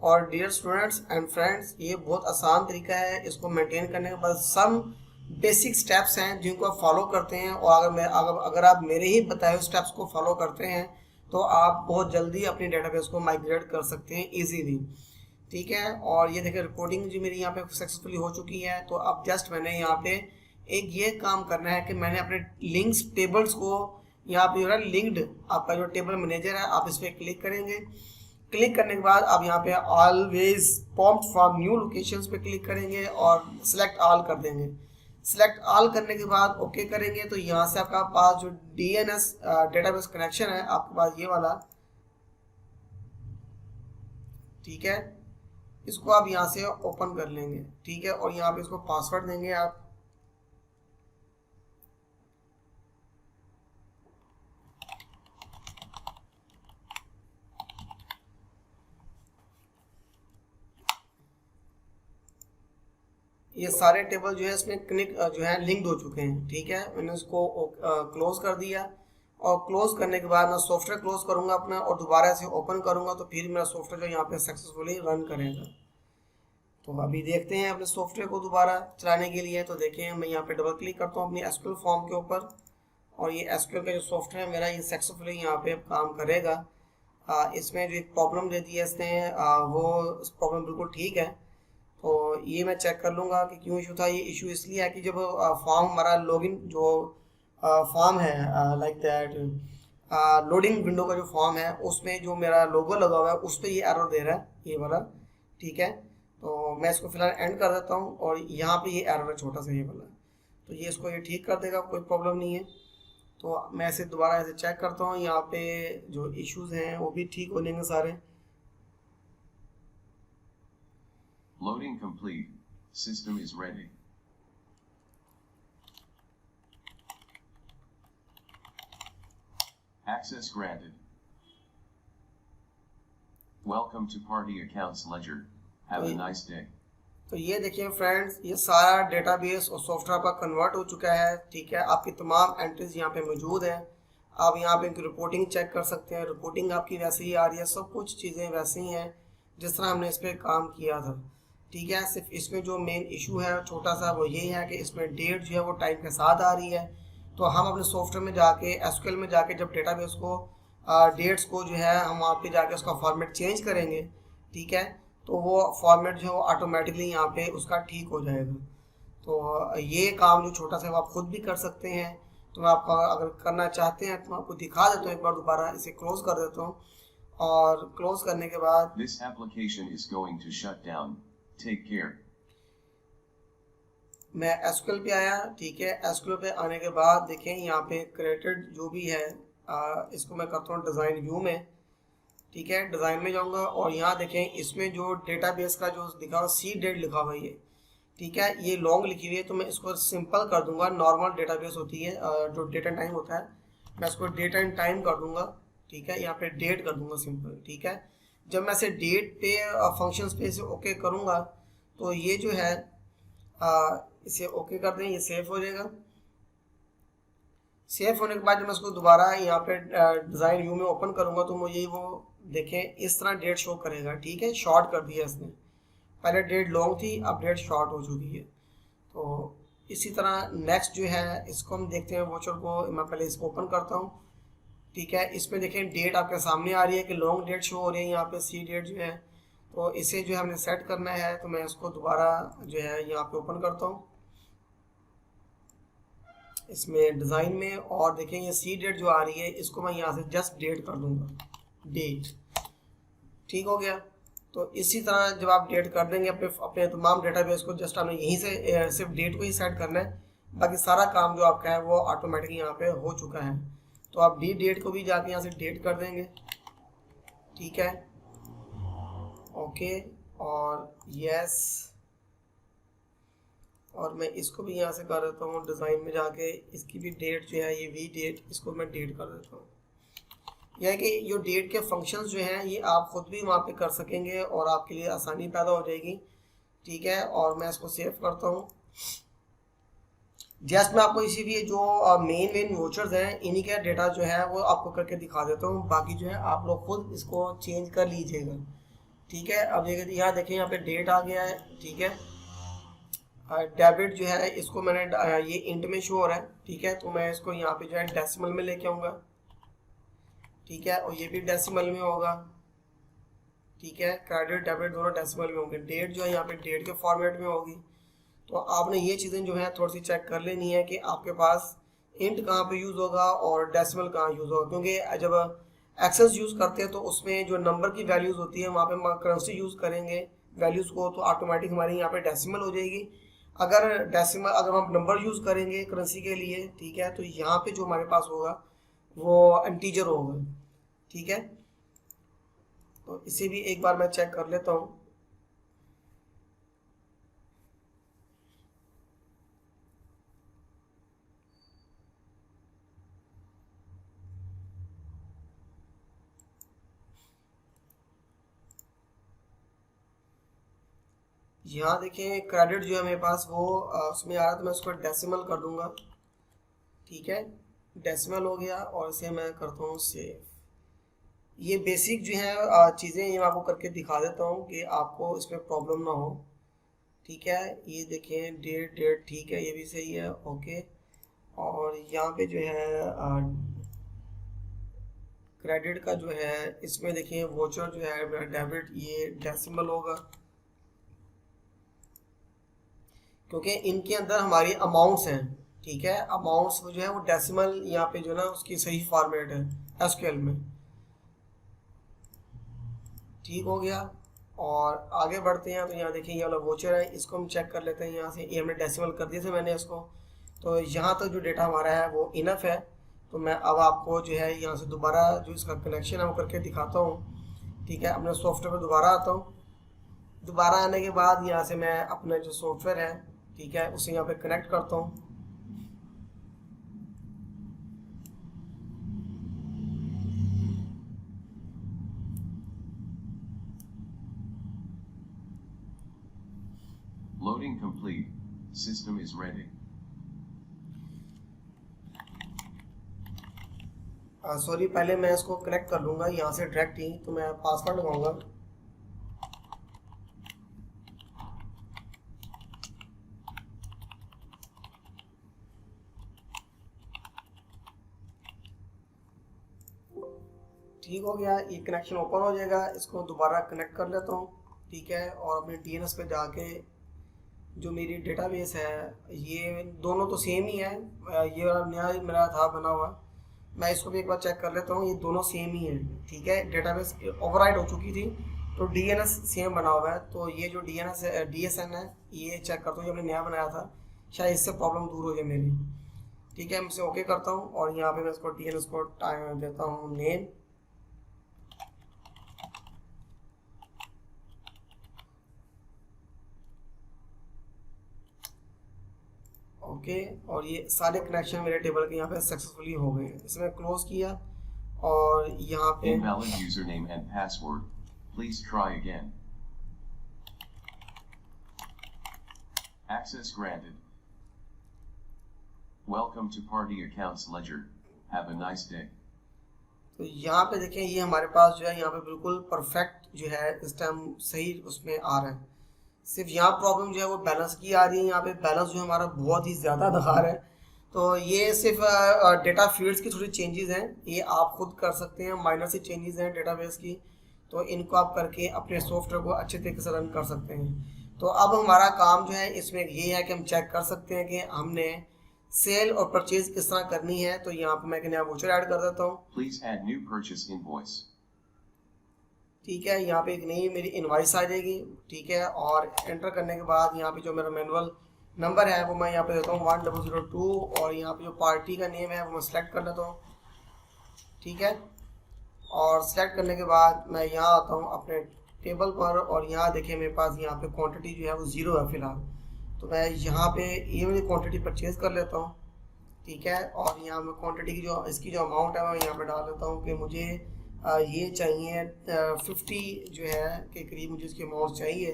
और डियर स्टूडेंट्स एंड फ्रेंड्स, ये बहुत आसान तरीका है इसको मेंटेन करने के बाद। सम बेसिक स्टेप्स हैं जिनको आप फॉलो करते हैं और अगर आप मेरे ही बताए हुए स्टेप्स को फॉलो करते हैं तो आप बहुत जल्दी अपनी डेटाबेस को माइग्रेट कर सकते हैं इजीली, ठीक है। और ये देखिए रिपोर्टिंग जो मेरी यहाँ पे सक्सेसफुली हो चुकी है। तो अब जस्ट मैंने यहाँ पे एक ये काम करना है कि मैंने अपने लिंक्स टेबल्स को यहाँ पे जो है लिंक्ड, आपका जो टेबल मैनेजर है आप इस पर क्लिक करेंगे। क्लिक करने के बाद आप यहाँ पे ऑलवेज पॉम्प्ट फ्रॉम न्यू लोकेशंस पे क्लिक करेंगे और सिलेक्ट ऑल कर देंगे। सिलेक्ट ऑल करने के बाद ओके करेंगे तो यहाँ से आपका पास जो DNS डेटाबेस कनेक्शन है आपके पास ये वाला, ठीक है। इसको आप यहाँ से ओपन कर लेंगे, ठीक है। और यहाँ पे इसको पासवर्ड देंगे आप। ये सारे टेबल जो है इसमें कनेक्ट जो है लिंक्ड हो चुके हैं, ठीक है। मैंने इसको क्लोज कर दिया और क्लोज करने के बाद मैं सॉफ्टवेयर क्लोज करूंगा अपना और दोबारा से ओपन करूंगा तो फिर मेरा सॉफ्टवेयर जो यहाँ पे सक्सेसफुली रन करेगा। तो अभी देखते हैं अपने सॉफ्टवेयर को दोबारा चलाने के लिए। तो देखें मैं यहाँ पे डबल क्लिक करता हूँ अपनी SQL फॉर्म के ऊपर और ये SQL का जो सॉफ्टवेयर है मेरा ये सक्सेसफुली यहाँ पे काम करेगा। इसमें जो एक प्रॉब्लम दे दी है इसने वो प्रॉब्लम बिल्कुल ठीक है। तो ये मैं चेक कर लूँगा कि क्यों इशू था। ये इशू इसलिए है कि जब फॉर्म हमारा लॉगिन जो फॉर्म है लाइक दैट लोडिंग विंडो का जो फॉर्म है उसमें जो मेरा लोगो लगा हुआ है उस पर ये एरर दे रहा है, ये वाला, ठीक है। तो मैं इसको फिलहाल एंड कर देता हूँ और यहाँ पे ये एरर है छोटा सा ये वाला, तो ये इसको ये ठीक कर देगा, कोई प्रॉब्लम नहीं है। तो मैं ऐसे दोबारा ऐसे चेक करता हूँ, यहाँ पे जो इश्यूज हैं वो भी ठीक हो जाएंगे सारे। Loading complete. System is ready. Access granted. Welcome to Party Accounts Ledger. Have a nice day. तो ये देखिए फ्रेंड्स, ये सारा डेटाबेस और सॉफ्टवेयर पर कन्वर्ट हो चुका है, ठीक है। आपकी तमाम एंट्रीज यहाँ पे मौजूद हैं। आप यहाँ पे इनकी रिपोर्टिंग चेक कर सकते हैं। रिपोर्टिंग आपकी वैसे ही आ रही है, सब कुछ चीज़ें वैसे ही हैं जिस तरह हमने इस पर काम किया था, ठीक है। सिर्फ इसमें जो मेन इशू है छोटा सा वो यही है कि इसमें डेट जो है वो टाइम के साथ आ रही है। तो हम अपने सॉफ्टवेयर में जाके SQL में जाके जब डेटाबेस को डेट्स को जो है हम वहाँ पे जाके उसका फॉर्मेट चेंज करेंगे, ठीक है, तो वो फॉर्मेट जो है वो ऑटोमेटिकली यहाँ पे उसका ठीक हो जाएगा। तो ये काम जो छोटा सा वो आप खुद भी कर सकते हैं। तो मैं आपका अगर करना चाहते हैं तो मैं आपको दिखा देता हूँ एक बार, दोबारा इसे क्लोज कर देता हूँ और क्लोज करने के बाद This application is going to shut down. Take care. मैं SQL पे आया, ठीक है। SQL पे आने के बाद देखें यहाँ पे क्रिएटेड जो भी है इसको मैं करता हूँ डिज़ाइन व्यू में, ठीक है। डिज़ाइन में जाऊँगा और यहाँ देखें इसमें जो डेटाबेस का जो लिखा हुआ सी डेट लिखा हुआ है, ठीक है, ये लॉन्ग लिखी हुई है। तो मैं इसको सिंपल कर दूंगा, नॉर्मल डेटाबेस होती है जो डेट एंड टाइम होता है मैं इसको डेट एंड टाइम कर दूंगा, ठीक है, यहाँ पे डेट कर दूंगा सिंपल, ठीक है। जब मैं इसे डेट पे फंक्शंस पे इसे ओके करूंगा तो ये जो है इसे ओके कर दें, ये सेव हो जाएगा। सेव होने के बाद जब मैं इसको दोबारा यहाँ पे डिज़ाइन व्यू में ओपन करूंगा तो मुझे वो देखें इस तरह डेट शो करेगा, ठीक है। शॉर्ट कर दिया इसने, पहले डेट लॉन्ग थी, अब डेट शॉर्ट हो चुकी है। तो इसी तरह नेक्स्ट जो है इसको हम देखते हैं, वोचर को मैं पहले इसको ओपन करता हूँ, ठीक है। इसमें देखें डेट आपके सामने आ रही है कि लॉन्ग डेट शो हो रही है, यहाँ पे सी डेट जो है। तो इसे जो है हमने सेट करना है, तो मैं इसको दोबारा जो है यहाँ पे ओपन करता हूँ इसमें डिज़ाइन में, और देखें ये सी डेट जो आ रही है इसको मैं यहाँ से जस्ट डेट कर दूँगा, डेट, ठीक हो गया। तो इसी तरह जब आप डेट कर देंगे अपने अपने तमाम डेटाबेस को, जस्ट आपने यहीं से सिर्फ डेट को ही सेट करना है, बाकी सारा काम जो आपका है वो ऑटोमेटिक यहाँ पे हो चुका है। तो आप डी डेट को भी जाके यहाँ से डेट कर देंगे, ठीक है, ओके और यस, और मैं इसको भी यहाँ से कर देता हूँ डिज़ाइन में जाके, इसकी भी डेट जो है ये वी डेट, इसको मैं डेट कर देता हूँ। यह कि जो डेट के फंक्शंस जो हैं ये आप ख़ुद भी वहाँ पे कर सकेंगे और आपके लिए आसानी पैदा हो जाएगी, ठीक है। और मैं इसको सेव करता हूँ। जस्ट मैं आपको इसी भी जो मेन वोचर्स हैं इन्हीं का डेटा जो है वो आपको करके दिखा देता हूँ, बाकी जो है आप लोग खुद इसको चेंज कर लीजिएगा, ठीक है। अब यहाँ देखें यहाँ पे डेट आ गया है, ठीक है। डेबिट जो है इसको मैंने ये इंट में शो हो रहा है, ठीक है। तो मैं इसको यहाँ पे जो है डेसिमल में लेके आऊँगा, ठीक है, और ये भी डेसिमल में होगा, ठीक है। क्रेडिट डेबिट दोनों डेसिमल में होंगे। डेट जो है यहाँ पे डेट के फॉर्मेट में होगी। तो आपने ये चीज़ें जो है थोड़ी सी चेक कर लेनी है कि आपके पास इंट कहाँ पे यूज़ होगा और डेसिमल कहाँ यूज़ होगा, क्योंकि जब एक्सेस यूज़ करते हैं तो उसमें जो नंबर की वैल्यूज़ होती है वहाँ पे हम करेंसी यूज़ करेंगे वैल्यूज़ को, तो ऑटोमेटिक हमारी यहाँ पे डेसिमल हो जाएगी। अगर हम नंबर यूज़ करेंगे करेंसी के लिए, ठीक है, तो यहाँ पे जो हमारे पास होगा वो इंटीजर होगा, ठीक है। तो इसे भी एक बार मैं चेक कर लेता हूँ। यहाँ देखें क्रेडिट जो है मेरे पास वो उसमें आ रहा है, तो मैं उसको डेसिमल कर दूंगा, ठीक है, डेसिमल हो गया। और इसे मैं करता हूँ सेव। ये बेसिक जो है चीज़ें ये मैं आपको करके दिखा देता हूँ कि आपको इसमें प्रॉब्लम ना हो, ठीक है। ये देखें डेट डेट ठीक है, ये भी सही है, ओके। और यहाँ पे जो है क्रेडिट का जो है इसमें देखिए वोचर जो है डेबिट, ये डेसिमल होगा क्योंकि इनके अंदर हमारी अमाउंट्स हैं, ठीक है। अमाउंट्स जो है वो डेसिमल यहाँ पे जो है ना उसकी सही फॉर्मेट है एसक्यूएल में, ठीक हो गया। और आगे बढ़ते हैं तो यहाँ देखिए ये वाला वोचर है, इसको हम चेक कर लेते हैं यहाँ से। ये हमने डेसिमल कर दिया था मैंने इसको, तो यहाँ तक जो डेटा हमारा है वो इनफ है। तो मैं अब आपको जो है यहाँ से दोबारा जो इसका कनेक्शन है वो करके दिखाता हूँ, ठीक है। अपने सॉफ्टवेयर पर दोबारा आता हूँ। दोबारा आने के बाद यहाँ से मैं अपना जो सॉफ्टवेयर है, ठीक है, उसे यहाँ पे कनेक्ट करता हूँ। Loading complete. System is ready. Sorry, पहले मैं इसको कनेक्ट कर लूँगा यहाँ से डायरेक्ट ही, तो मैं पासवर्ड लगाऊंगा। ठीक हो गया, ये कनेक्शन ओपन हो जाएगा। इसको दोबारा कनेक्ट कर लेता हूँ, ठीक है। और अपने डीएनएस पे जाके जो मेरी डेटाबेस है ये दोनों तो सेम ही है, ये वाला नया मेरा था बना हुआ, मैं इसको भी एक बार चेक कर लेता हूँ। ये दोनों सेम ही है, ठीक है। डेटाबेस ओवरराइड हो चुकी थी तो डीएनएस सेम बना हुआ है। तो ये जो डीएनएस है डीएसएन है ये चेक करता हूँ, ये हमने नया बनाया था, शायद इससे प्रॉब्लम दूर हो जाए मेरी, ठीक है। मैं इसे ओके करता हूँ और यहाँ पे मैं इसको डीएनएस को देता हूँ नेम, ओके, और ये सारे कनेक्शन मेरे टेबल के यहाँ पे सक्सेसफुली हो गए हैं। इसमें क्लोज किया और यहाँ पे Invalid username and password. Please try again. Access granted. Welcome to Party Accounts Ledger. Have a nice day. तो यहाँ पे देखें ये हमारे पास जो है यहाँ पे बिल्कुल परफेक्ट जो है इस टाइम सही उसमें आ रहा है। सिर्फ यहाँ प्रॉब्लम जो है वो बैलेंस की आ रही है। यहाँ पे बैलेंस जो हमारा बहुत ही ज़्यादा दिखा रहा है। तो ये सिर्फ डेटा फील्ड्स की थोड़ी चेंजेस हैं, ये आप खुद कर सकते हैं, माइनर सी चेंजेस हैं डेटाबेस की। तो इनको आप करके अपने सॉफ्टवेयर को अच्छे तरीके से रन कर सकते हैं। तो अब हमारा काम जो है इसमें ये है कि हम चेक कर सकते हैं कि हमने सेल और परचेज किस तरह करनी है। तो यहाँ पे मैं एक नया वोचर ऐड कर देता हूँ। Please add new purchase invoice. ठीक है, यहाँ पे एक नई मेरी इनवाइस आ जाएगी। ठीक है, और एंटर करने के बाद यहाँ पे जो मेरा मैनुअल नंबर है वो मैं यहाँ पे देता हूँ 1002 और यहाँ पे जो पार्टी का नेम है वो मैं सिलेक्ट कर लेता हूँ। ठीक है, और सिलेक्ट करने के बाद मैं यहाँ आता हूँ अपने टेबल पर और यहाँ देखिए मेरे पास यहाँ पे क्वांटिटी जो है वो 0 है फ़िलहाल। तो मैं यहाँ पे ये वाली क्वांटिटी परचेज़ कर लेता हूँ। ठीक है, और यहाँ मैं क्वांटिटी की जो इसकी जो अमाउंट है मैं यहाँ पे डाल देता हूँ कि मुझे ये चाहिए 50 जो है के करीब मुझे इसकी अमाउंट चाहिए।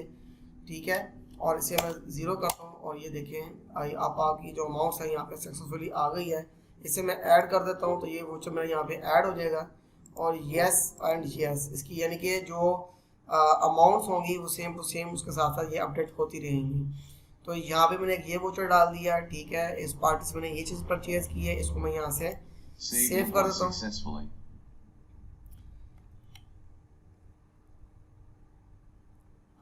ठीक है, और इसे मैं 0 करता हूँ और ये देखें आपकी जो अमाउंट है यहाँ पे सक्सेसफुली आ गई है। इसे मैं ऐड कर देता हूँ तो ये वोचर मेरा यहाँ पे ऐड हो जाएगा। और येस एंड येस इसकी यानी कि जो अमाउंट्स होंगी वो सेम टू सेम उसके साथ साथ ये अपडेट होती रहेंगी। तो यहाँ पे मैंने ये वोचर डाल दिया। ठीक है, इस पार्टी से मैंने ये चीज़ परचेज की है, इसको मैं यहाँ से सेव कर देता हूँ।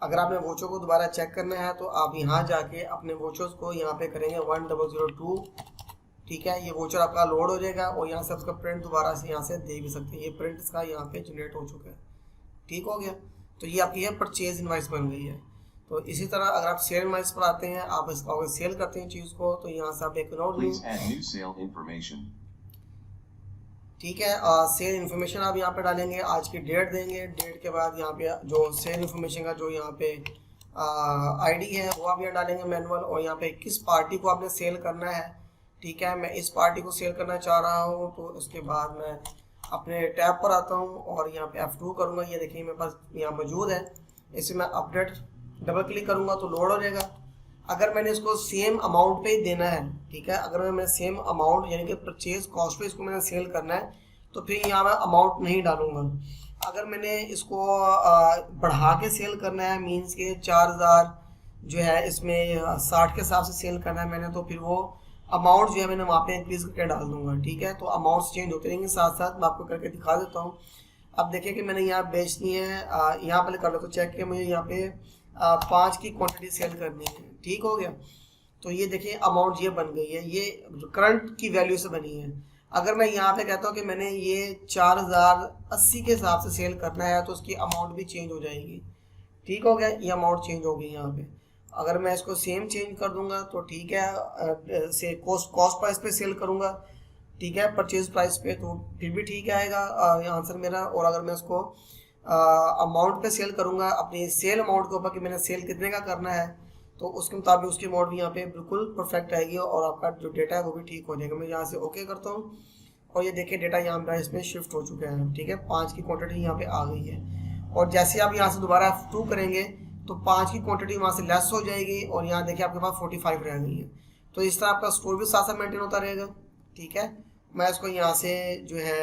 अगर आपने वोचर को दोबारा चेक करना है तो आप यहाँ जाके अपने वोचर्स को यहाँ पे करेंगे 1002। ठीक है, ये वोचर आपका लोड हो जाएगा और यहाँ से उसका प्रिंट दोबारा से यहाँ से दे भी सकते हैं। ये प्रिंट इसका यहाँ पे जनरेट हो चुका है। ठीक हो गया, तो ये आपकी है परचेज इनवाइस बन गई है। तो इसी तरह अगर आप सेल इनवाइस पर आते हैं, आप इसका अगर सेल करते हैं चीज़ को, तो यहाँ से आप एक नोट न्यू। ठीक है, सेल इन्फॉर्मेशन आप यहाँ पे डालेंगे, आज की डेट देंगे, डेट के बाद यहाँ पे जो सेल इन्फॉर्मेशन का जो यहाँ पे आईडी है वो आप यहाँ डालेंगे मैनुअल, और यहाँ पे किस पार्टी को आपने सेल करना है। ठीक है, मैं इस पार्टी को सेल करना चाह रहा हूँ, तो उसके बाद मैं अपने टैब पर आता हूँ और यहाँ पे F2 करूँगा। ये देखिए मेरे पास यहाँ मौजूद है, इसे मैं अपडेट डबल क्लिक करूँगा तो लोड हो जाएगा। अगर मैंने इसको सेम अमाउंट पे ही देना है, ठीक है, अगर मैं सेम अमाउंट यानी कि परचेज कॉस्ट पे इसको मैंने सेल करना है तो फिर यहाँ मैं अमाउंट नहीं डालूंगा। अगर मैंने इसको बढ़ा के सेल करना है, मीन्स के 4000 जो है इसमें 60 के हिसाब से सेल करना है मैंने, तो फिर वो अमाउंट जो है मैंने वहाँ पे इंक्रीज करके डाल दूंगा। ठीक है, तो अमाउंट्स चेंज होते रहेंगे साथ साथ। मैं आपको करके दिखा देता हूँ। अब देखिए कि मैंने यहाँ बेचनी है, यहाँ पर कर लो तो चेक किया, मुझे यहाँ पे 5 की क्वांटिटी सेल करनी है। ठीक हो गया, तो ये देखिए अमाउंट ये बन गई है, ये करंट की वैल्यू से बनी है। अगर मैं यहाँ पे कहता हूँ कि मैंने ये 4080 के हिसाब से सेल करना है तो उसकी अमाउंट भी चेंज हो जाएगी। ठीक हो गया, ये अमाउंट चेंज हो गई यहाँ पे। अगर मैं इसको सेम चेंज कर दूंगा तो ठीक है, से कॉस्ट प्राइस पे सेल करूँगा, ठीक है, परचेज प्राइस पे, तो फिर भी ठीक आएगा आंसर मेरा। और अगर मैं इसको अमाउंट पे सेल करूँगा, अपनी सेल अमाउंट के ऊपर कि मैंने सेल कितने का करना है, तो उसके मुताबिक उसकी अमाउंट भी यहाँ पे बिल्कुल परफेक्ट आएगी और आपका जो डेटा है वो भी ठीक हो जाएगा। मैं यहाँ से ओके करता हूँ और ये देखिए डेटा यहाँ पर इसमें शिफ्ट हो चुका है। ठीक है, 5 की क्वांटिटी यहाँ पे आ गई है। और जैसे आप यहाँ से दोबारा F2 करेंगे तो 5 की क्वांटिटी वहाँ से लेस हो जाएगी और यहाँ देखिए आपके पास 45 रह गई है। तो इस तरह आपका स्टोर भी साथ साथ मेंटेन होता रहेगा। ठीक है, मैं इसको यहाँ से जो है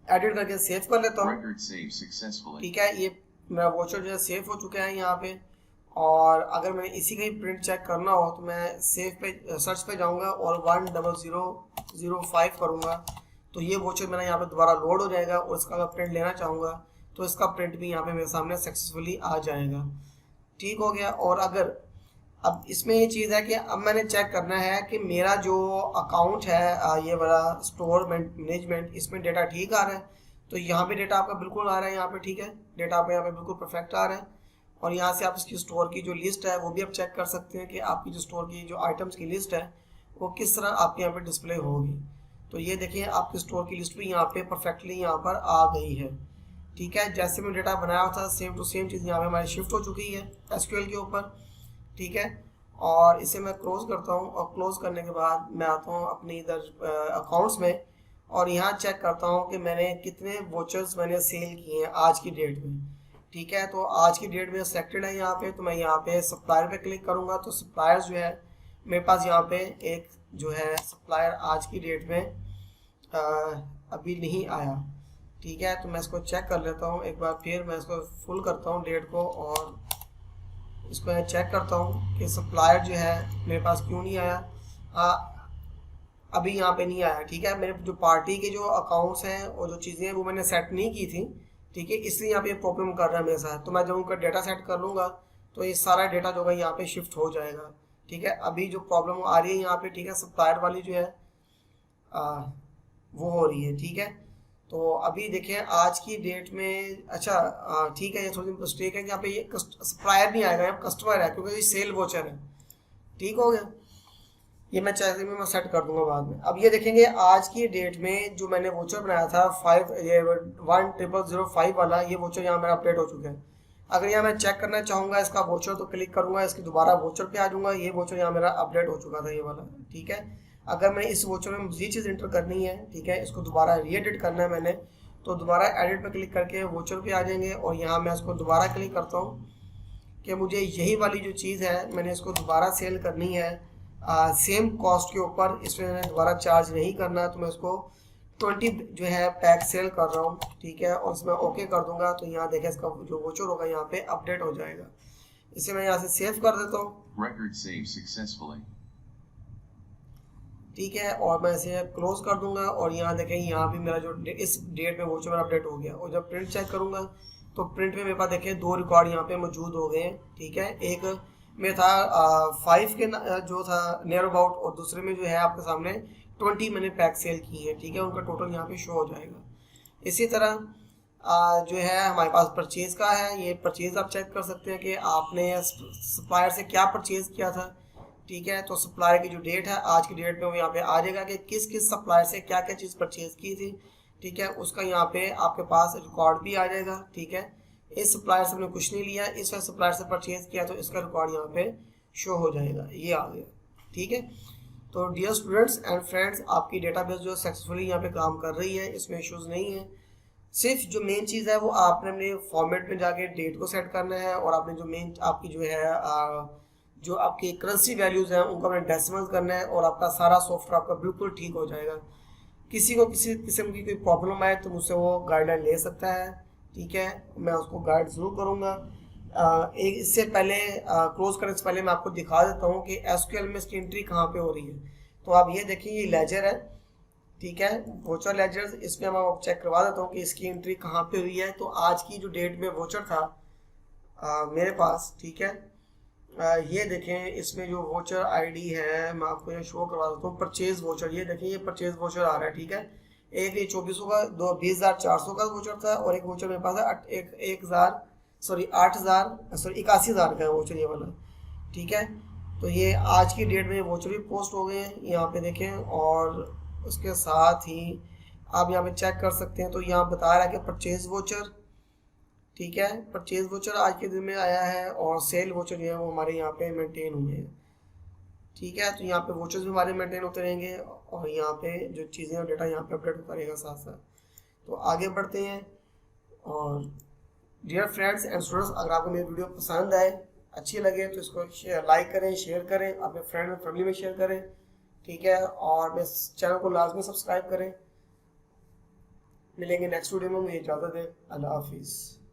एडिट करके सेव कर लेता हूँ। ठीक है, ये मेरा वोचर जो है सेव हो चुका है यहाँ पे। और अगर मैंने इसी का ही प्रिंट चेक करना हो तो मैं सेव पे सर्च पे जाऊँगा और 10005 करूँगा, तो ये वोचर मेरा यहाँ पे दोबारा लोड हो जाएगा। और इसका अगर प्रिंट लेना चाहूँगा तो इसका प्रिंट भी यहाँ पे मेरे सामने सक्सेसफुली आ जाएगा। ठीक हो गया। और अगर अब इसमें ये चीज़ है कि अब मैंने चेक करना है कि मेरा जो अकाउंट है ये वाला स्टोर मैनेजमेंट, इसमें डेटा ठीक आ रहा है। तो यहाँ पे डेटा आपका बिल्कुल आ रहा है, यहाँ पे ठीक है, डेटा आपका यहाँ पे बिल्कुल परफेक्ट आ रहा है। और यहाँ से आप इसकी स्टोर की जो लिस्ट है वो भी आप चेक कर सकते हैं कि आपकी जो स्टोर की जो आइटम्स की लिस्ट है वो किस तरह आपके यहाँ पे डिस्प्ले होगी। तो ये देखिए आपकी स्टोर की लिस्ट भी यहाँ पे परफेक्टली यहाँ पर आ गई है। ठीक है, जैसे मैं डेटा बनाया था सेम टू सेम चीज़ यहाँ पे हमारी शिफ्ट हो चुकी है SQL के ऊपर। ठीक है, और इसे मैं क्लोज करता हूँ और क्लोज करने के बाद मैं आता हूँ अपनी इधर अकाउंट्स में और यहाँ चेक करता हूँ कि मैंने कितने वोचर्स मैंने सेल किए हैं आज की डेट में। ठीक है, तो आज की डेट में सेलेक्टेड है यहाँ पे, तो मैं यहाँ पे सप्लायर पे क्लिक करूँगा तो सप्लायर्स जो है मेरे पास यहाँ पे एक जो है सप्लायर आज की डेट में अभी नहीं आया। ठीक है, तो मैं इसको चेक कर लेता हूँ एक बार फिर, मैं इसको फुल करता हूँ डेट को और इसको मैं चेक करता हूँ कि सप्लायर जो है मेरे पास क्यों नहीं आया। अभी यहाँ पे नहीं आया। ठीक है, मेरे जो पार्टी के जो अकाउंट्स हैं और जो चीज़ें हैं वो मैंने सेट नहीं की थी। ठीक है, इसलिए यहाँ पे प्रॉब्लम कर रहा है मेरे साथ। तो मैं जब उनका डेटा सेट कर लूँगा तो ये सारा डेटा जो है यहाँ पे शिफ्ट हो जाएगा। ठीक है, अभी जो प्रॉब्लम आ रही है यहाँ पे, ठीक है, सप्लायर वाली जो है वो हो रही है। ठीक है, तो अभी देखें आज की डेट में, अच्छा ठीक है, ये थोड़ी मिस्टेक है कि यहाँ पे ये सप्लायर नहीं आएगा, यहाँ कस्टमर है क्योंकि ये सेल वोचर है। ठीक हो गया, ये मैं चाहते मैं सेट कर दूंगा बाद में। अब ये देखेंगे आज की डेट में जो मैंने वोचर बनाया था 1005 वाला, ये वोचर यहाँ मेरा अपडेट हो चुका है। अगर यहाँ मैं चेक करना चाहूँगा इसका वोचर तो क्लिक करूँगा, इसकी दोबारा वोचर पे आ जाऊँगा, ये वोचर यहाँ मेरा अपडेट हो चुका था ये वाला। ठीक है, अगर मैं इस वोचर में मज़ीद चीज़ इंटर करनी है, ठीक है, इसको दोबारा रीएडिट करना है मैंने, तो दोबारा एडिट पर क्लिक करके वोचर पे आ जाएंगे और यहाँ मैं इसको दोबारा क्लिक करता हूँ कि मुझे यही वाली जो चीज़ है मैंने इसको दोबारा सेल करनी है सेम कॉस्ट के ऊपर, इसमें मैंने दोबारा चार्ज नहीं करना है। तो मैं इसको 20 जो है पैक सेल कर रहा हूँ। ठीक है, और इसमें ओके कर दूंगा तो यहाँ देखें इसका जो वोचर होगा यहाँ पे अपडेट हो जाएगा। इसे मैं यहाँ से सेव कर देता हूँ। Record saved successfully. ठीक है, और मैं इसे क्लोज कर दूंगा और यहाँ देखें यहाँ भी मेरा जो इस डेट में वोचर मेरा अपडेट हो गया। और जब प्रिंट चेक करूँगा तो प्रिंट में मेरे पास देखें 2 रिकॉर्ड यहाँ पे मौजूद हो गए हैं। ठीक है, एक में था 5 के जो था नियर अबाउट, और दूसरे में जो है आपके सामने 20 मैंने पैक सेल की है। ठीक है, उनका टोटल यहाँ पे शो हो जाएगा। इसी तरह जो है हमारे पास परचेज़ का है, ये परचेज़ आप चेक कर सकते हैं कि आपने सप्लायर से क्या परचेज़ किया था। ठीक है, तो सप्लायर की जो डेट है आज की डेट में वो यहाँ पे आ जाएगा कि किस किस सप्लायर से क्या क्या चीज़ परचेज़ की थी। ठीक है, उसका यहाँ पे आपके पास रिकॉर्ड भी आ जाएगा। ठीक है, इस सप्लायर से हमने कुछ नहीं लिया, इस सप्लायर से परचेज किया तो इसका रिकॉर्ड यहाँ पे शो हो जाएगा, ये आ गया। ठीक है, तो डियर स्टूडेंट्स एंड फ्रेंड्स, आपकी डेटाबेस जो सक्सेसफुली यहाँ पे काम कर रही है, इसमें इश्यूज़ नहीं है। सिर्फ जो मेन चीज़ है वो आपने अपने फॉर्मेट में जाके डेट को सेट करना है और आपने जो मेन आपकी जो है जो आपकी करेंसी वैल्यूज़ हैं उनको अपने डेसिमल करना है और आपका सारा सॉफ्टवेयर आपका बिल्कुल ठीक हो जाएगा। किसी को किसी किस्म की कोई प्रॉब्लम आए तो मुझसे वो गाइडलाइन ले सकता है। ठीक है, मैं उसको गाइड ज़रूर करूँगा। एक इससे पहले क्लोज करने से पहले मैं आपको दिखा देता हूँ कि एसक्यूएल में इसकी एंट्री कहाँ पे हो रही है। तो आप ये देखिए, ये लेजर है। ठीक है, वोचर लेजर, इसमें मैं आपको चेक करवा देता हूँ कि इसकी एंट्री कहाँ पे हुई है। तो आज की जो डेट में वोचर था मेरे पास, ठीक है, ये देखें इसमें जो वोचर आईडी है मैं आपको ये शो करवा देता हूँ, परचेज वोचर। ये देखें, ये परचेज वोचर आ रहा है। ठीक है, एक ये 2400 का 20,400 का वोचर था और एक वोचर मेरे पास है 81,000 का वोचर ये वाला। ठीक है, तो ये आज की डेट में वोचर भी पोस्ट हो गए हैं यहाँ पे देखें। और उसके साथ ही आप यहाँ पे चेक कर सकते हैं, तो यहाँ बता रहा है कि परचेज वोचर, ठीक है, परचेज वोचर आज के दिन में आया है और सेल वोचर जो है वो हमारे यहाँ पे मेंटेन हुए हैं। ठीक है, तो यहाँ पे वोचर्स भी हमारे मेंटेन होते रहेंगे और यहाँ पे जो चीज़ें और डेटा यहाँ पे अपडेट होता रहेगा साथ साथ। तो आगे बढ़ते हैं। और डियर फ्रेंड्स एंड स्टूडेंट्स, अगर आपको मेरी वीडियो पसंद आए, अच्छी लगे, तो इसको लाइक करें, शेयर करें, अपने फ्रेंड और फैमिली में शेयर करें। ठीक है, और मेरे चैनल को लाजमी सब्सक्राइब करें। मिलेंगे नेक्स्ट वीडियो में, मुझे इजाज़त दें। अल्लाह हाफिज़।